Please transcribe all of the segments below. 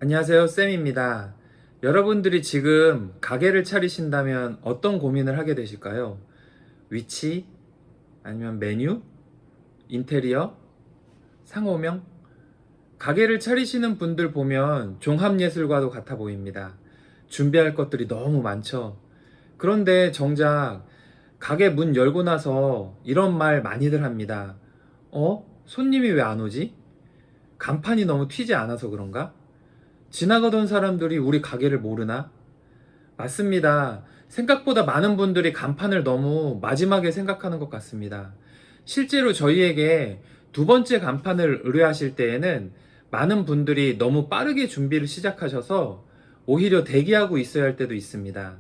안녕하세요, 쌤입니다. 여러분들이 지금 가게를 차리신다면 어떤 고민을 하게 되실까요? 위치, 아니면 메뉴, 인테리어, 상호명? 가게를 차리시는 분들 보면 종합예술과도 같아 보입니다. 준비할 것들이 너무 많죠. 그런데 정작 가게 문 열고 나서 이런 말 많이들 합니다. 손님이 왜 안 오지? 간판이 너무 튀지 않아서 그런가? 지나가던 사람들이 우리 가게를 모르나? 맞습니다. 생각보다 많은 분들이 간판을 너무 마지막에 생각하는 것 같습니다. 실제로 저희에게 두 번째 간판을 의뢰하실 때에는 많은 분들이 너무 빠르게 준비를 시작하셔서 오히려 대기하고 있어야 할 때도 있습니다.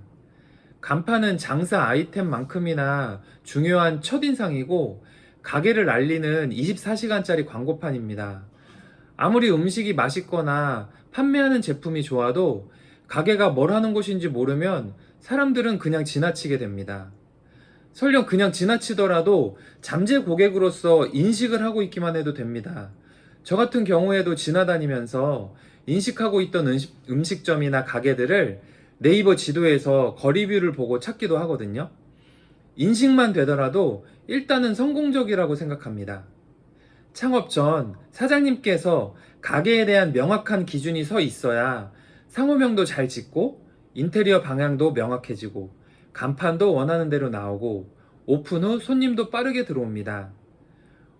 간판은 장사 아이템만큼이나 중요한 첫인상이고 가게를 알리는 24시간짜리 광고판입니다. 아무리 음식이 맛있거나 판매하는 제품이 좋아도 가게가 뭘 하는 곳인지 모르면 사람들은 그냥 지나치게 됩니다. 설령 그냥 지나치더라도 잠재 고객으로서 인식을 하고 있기만 해도 됩니다. 저 같은 경우에도 지나다니면서 인식하고 있던 음식점이나 가게들을 네이버 지도에서 거리뷰를 보고 찾기도 하거든요. 인식만 되더라도 일단은 성공적이라고 생각합니다. 창업 전 사장님께서 가게에 대한 명확한 기준이 서 있어야 상호명도 잘 짓고 인테리어 방향도 명확해지고 간판도 원하는 대로 나오고 오픈 후 손님도 빠르게 들어옵니다.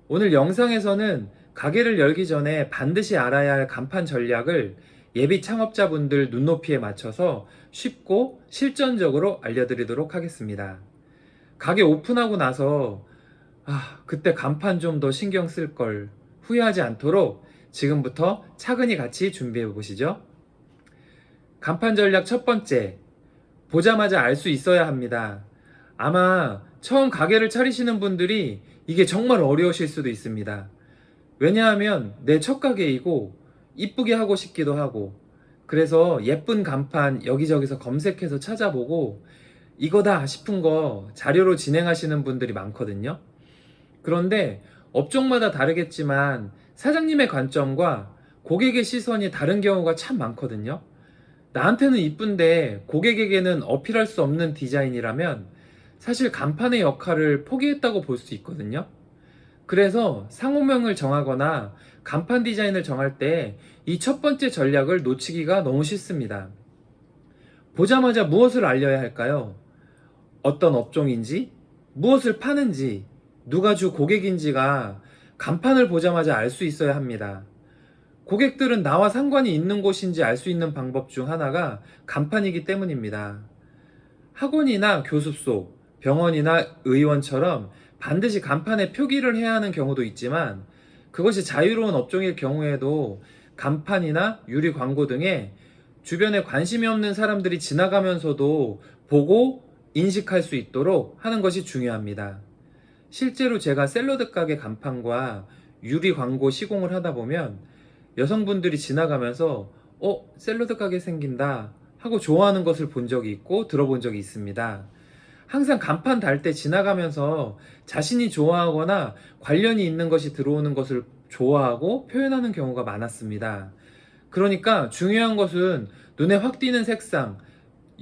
오늘 영상에서는 가게를 열기 전에 반드시 알아야 할 간판 전략을 예비 창업자분들 눈높이에 맞춰서 쉽고 실전적으로 알려드리도록 하겠습니다. 가게 오픈하고 나서 그때 간판 좀 더 신경 쓸 걸 후회하지 않도록 지금부터 차근히 같이 준비해 보시죠. 간판 전략 첫 번째, 보자마자 알 수 있어야 합니다. 아마 처음 가게를 차리시는 분들이 이게 정말 어려우실 수도 있습니다. 왜냐하면 내 첫 가게이고 이쁘게 하고 싶기도 하고 그래서 예쁜 간판 여기저기서 검색해서 찾아보고 이거다 싶은 거 자료로 진행하시는 분들이 많거든요. 그런데 업종마다 다르겠지만 사장님의 관점과 고객의 시선이 다른 경우가 참 많거든요. 나한테는 이쁜데 고객에게는 어필할 수 없는 디자인이라면 사실 간판의 역할을 포기했다고 볼 수 있거든요. 그래서 상호명을 정하거나 간판 디자인을 정할 때 이 첫 번째 전략을 놓치기가 너무 쉽습니다. 보자마자 무엇을 알려야 할까요? 어떤 업종인지, 무엇을 파는지, 누가 주 고객인지가 간판을 보자마자 알 수 있어야 합니다. 고객들은 나와 상관이 있는 곳인지 알 수 있는 방법 중 하나가 간판이기 때문입니다. 학원이나 교습소, 병원이나 의원처럼 반드시 간판에 표기를 해야 하는 경우도 있지만 그것이 자유로운 업종일 경우에도 간판이나 유리 광고 등에 주변에 관심이 없는 사람들이 지나가면서도 보고 인식할 수 있도록 하는 것이 중요합니다. 실제로 제가 샐러드 가게 간판과 유리 광고 시공을 하다 보면 여성분들이 지나가면서 샐러드 가게 생긴다 하고 좋아하는 것을 본 적이 있고 들어본 적이 있습니다. 항상 간판 달 때 지나가면서 자신이 좋아하거나 관련이 있는 것이 들어오는 것을 좋아하고 표현하는 경우가 많았습니다. 그러니까 중요한 것은 눈에 확 띄는 색상,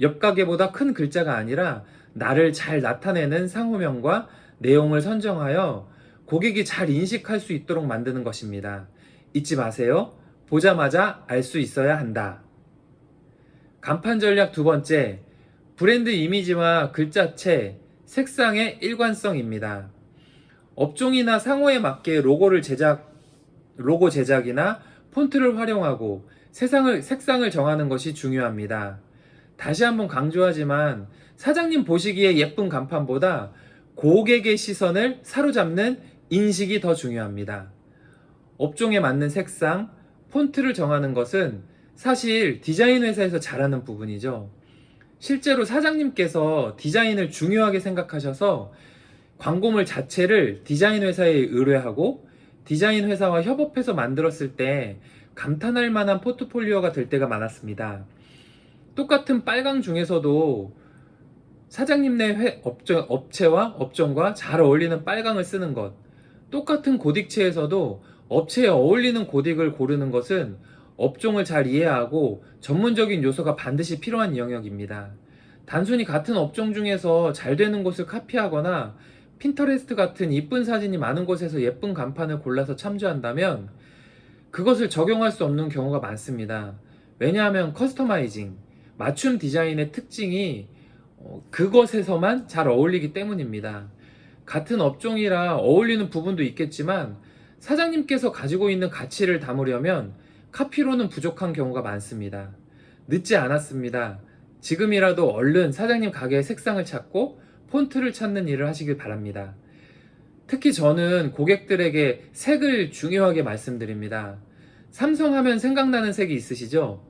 옆 가게보다 큰 글자가 아니라 나를 잘 나타내는 상호명과 내용을 선정하여 고객이 잘 인식할 수 있도록 만드는 것입니다. 잊지 마세요. 보자마자 알 수 있어야 한다. 간판 전략 두 번째, 브랜드 이미지와 글자체, 색상의 일관성입니다. 업종이나 상호에 맞게 로고 제작이나 폰트를 활용하고 색상을 정하는 것이 중요합니다. 다시 한번 강조하지만 사장님 보시기에 예쁜 간판보다 고객의 시선을 사로잡는 인식이 더 중요합니다. 업종에 맞는 색상, 폰트를 정하는 것은 사실 디자인 회사에서 잘하는 부분이죠. 실제로 사장님께서 디자인을 중요하게 생각하셔서 광고물 자체를 디자인 회사에 의뢰하고 디자인 회사와 협업해서 만들었을 때 감탄할 만한 포트폴리오가 될 때가 많았습니다. 똑같은 빨강 중에서도 사장님네 업체와 업종과 잘 어울리는 빨강을 쓰는 것, 똑같은 고딕체에서도 업체에 어울리는 고딕을 고르는 것은 업종을 잘 이해하고 전문적인 요소가 반드시 필요한 영역입니다. 단순히 같은 업종 중에서 잘 되는 곳을 카피하거나 핀터레스트 같은 이쁜 사진이 많은 곳에서 예쁜 간판을 골라서 참조한다면 그것을 적용할 수 없는 경우가 많습니다. 왜냐하면 커스터마이징, 맞춤 디자인의 특징이 그것에서만 잘 어울리기 때문입니다. 같은 업종이라 어울리는 부분도 있겠지만 사장님께서 가지고 있는 가치를 담으려면 카피로는 부족한 경우가 많습니다. 늦지 않았습니다. 지금이라도 얼른 사장님 가게의 색상을 찾고 폰트를 찾는 일을 하시길 바랍니다. 특히 저는 고객들에게 색을 중요하게 말씀드립니다. 삼성 하면 생각나는 색이 있으시죠?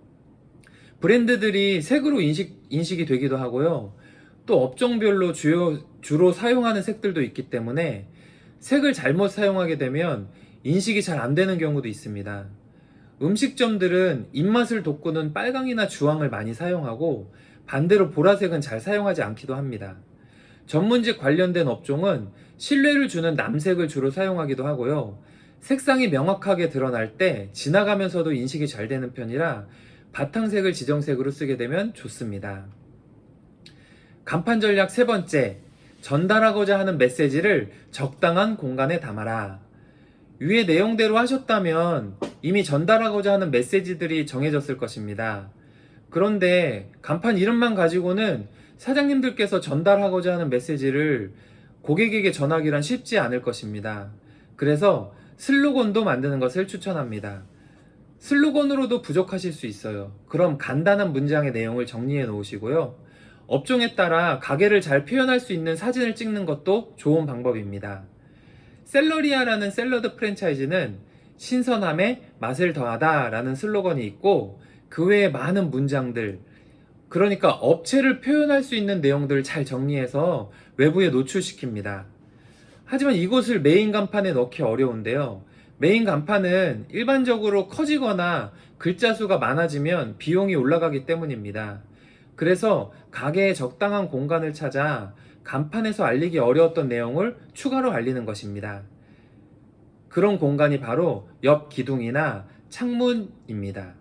브랜드들이 색으로 인식이 되기도 하고요. 또 업종별로 주로 사용하는 색들도 있기 때문에 색을 잘못 사용하게 되면 인식이 잘 안 되는 경우도 있습니다. 음식점들은 입맛을 돋구는 빨강이나 주황을 많이 사용하고 반대로 보라색은 잘 사용하지 않기도 합니다. 전문직 관련된 업종은 신뢰를 주는 남색을 주로 사용하기도 하고요. 색상이 명확하게 드러날 때 지나가면서도 인식이 잘 되는 편이라 바탕색을 지정색으로 쓰게 되면 좋습니다. 간판 전략 세 번째, 전달하고자 하는 메시지를 적당한 공간에 담아라. 위의 내용대로 하셨다면 이미 전달하고자 하는 메시지들이 정해졌을 것입니다. 그런데 간판 이름만 가지고는 사장님들께서 전달하고자 하는 메시지를 고객에게 전하기란 쉽지 않을 것입니다. 그래서 슬로건도 만드는 것을 추천합니다. 슬로건으로도 부족하실 수 있어요. 그럼 간단한 문장의 내용을 정리해 놓으시고요. 업종에 따라 가게를 잘 표현할 수 있는 사진을 찍는 것도 좋은 방법입니다. 셀러리아라는 샐러드 프랜차이즈는 신선함에 맛을 더하다 라는 슬로건이 있고 그 외에 많은 문장들, 그러니까 업체를 표현할 수 있는 내용들을 잘 정리해서 외부에 노출시킵니다. 하지만 이것을 메인 간판에 넣기 어려운데요. 메인 간판은 일반적으로 커지거나 글자 수가 많아지면 비용이 올라가기 때문입니다. 그래서 가게에 적당한 공간을 찾아 간판에서 알리기 어려웠던 내용을 추가로 알리는 것입니다. 그런 공간이 바로 옆 기둥이나 창문입니다.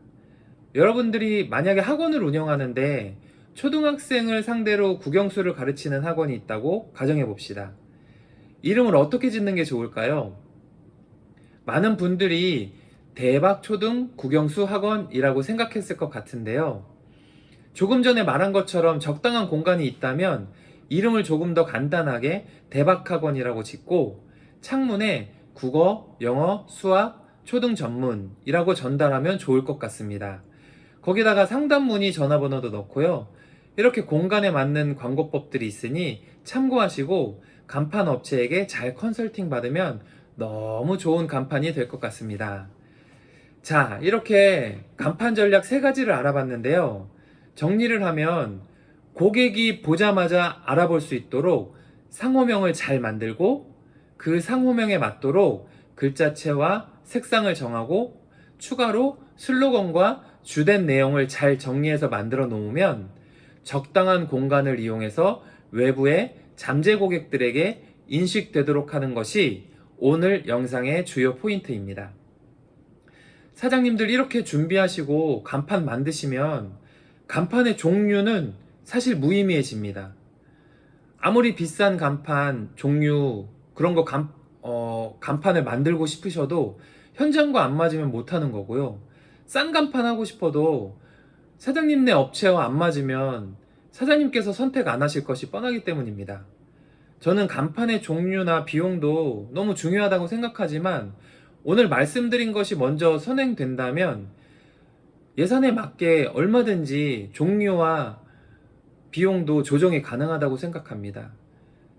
여러분들이 만약에 학원을 운영하는데 초등학생을 상대로 국영수를 가르치는 학원이 있다고 가정해 봅시다. 이름을 어떻게 짓는 게 좋을까요? 많은 분들이 대박 초등 국영수 학원이라고 생각했을 것 같은데요. 조금 전에 말한 것처럼 적당한 공간이 있다면 이름을 조금 더 간단하게 대박학원이라고 짓고 창문에 국어, 영어, 수학, 초등 전문이라고 전달하면 좋을 것 같습니다. 거기다가 상담문의 전화번호도 넣고요. 이렇게 공간에 맞는 광고법들이 있으니 참고하시고 간판 업체에게 잘 컨설팅 받으면 너무 좋은 간판이 될 것 같습니다. 자, 이렇게 간판 전략 세 가지를 알아봤는데요. 정리를 하면 고객이 보자마자 알아볼 수 있도록 상호명을 잘 만들고 그 상호명에 맞도록 글자체와 색상을 정하고 추가로 슬로건과 주된 내용을 잘 정리해서 만들어 놓으면 적당한 공간을 이용해서 외부의 잠재 고객들에게 인식되도록 하는 것이 오늘 영상의 주요 포인트입니다. 사장님들 이렇게 준비하시고 간판 만드시면 간판의 종류는 사실 무의미해집니다. 아무리 비싼 간판, 종류, 그런 거 간판을 만들고 싶으셔도 현장과 안 맞으면 못하는 거고요. 싼 간판 하고 싶어도 사장님네 업체와 안 맞으면 사장님께서 선택 안 하실 것이 뻔하기 때문입니다. 저는 간판의 종류나 비용도 너무 중요하다고 생각하지만 오늘 말씀드린 것이 먼저 선행된다면 예산에 맞게 얼마든지 종류와 비용도 조정이 가능하다고 생각합니다.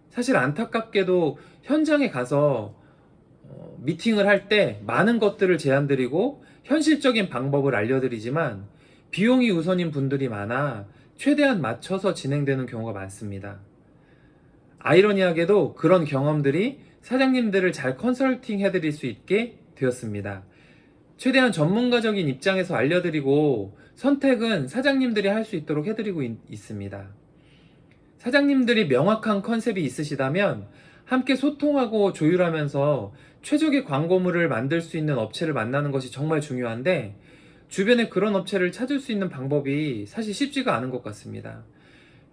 사실 안타깝게도 현장에 가서 미팅을 할 때 많은 것들을 제안드리고 현실적인 방법을 알려드리지만 비용이 우선인 분들이 많아 최대한 맞춰서 진행되는 경우가 많습니다. 아이러니하게도 그런 경험들이 사장님들을 잘 컨설팅 해드릴 수 있게 되었습니다. 최대한 전문가적인 입장에서 알려드리고 선택은 사장님들이 할 수 있도록 해드리고 있습니다. 사장님들이 명확한 컨셉이 있으시다면 함께 소통하고 조율하면서 최적의 광고물을 만들 수 있는 업체를 만나는 것이 정말 중요한데 주변에 그런 업체를 찾을 수 있는 방법이 사실 쉽지가 않은 것 같습니다.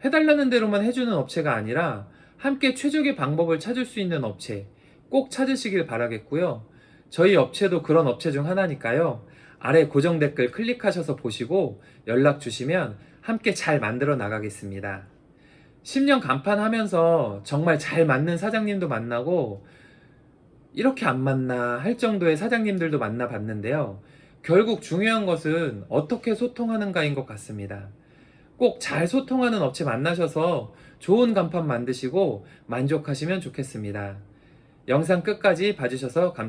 해달라는 대로만 해주는 업체가 아니라 함께 최적의 방법을 찾을 수 있는 업체 꼭 찾으시길 바라겠고요. 저희 업체도 그런 업체 중 하나니까요. 아래 고정 댓글 클릭하셔서 보시고 연락 주시면 함께 잘 만들어 나가겠습니다. 10년 간판하면서 정말 잘 맞는 사장님도 만나고 이렇게 안 맞나 할 정도의 사장님들도 만나봤는데요. 결국 중요한 것은 어떻게 소통하는가인 것 같습니다. 꼭 잘 소통하는 업체 만나셔서 좋은 간판 만드시고 만족하시면 좋겠습니다. 영상 끝까지 봐주셔서 감사합니다.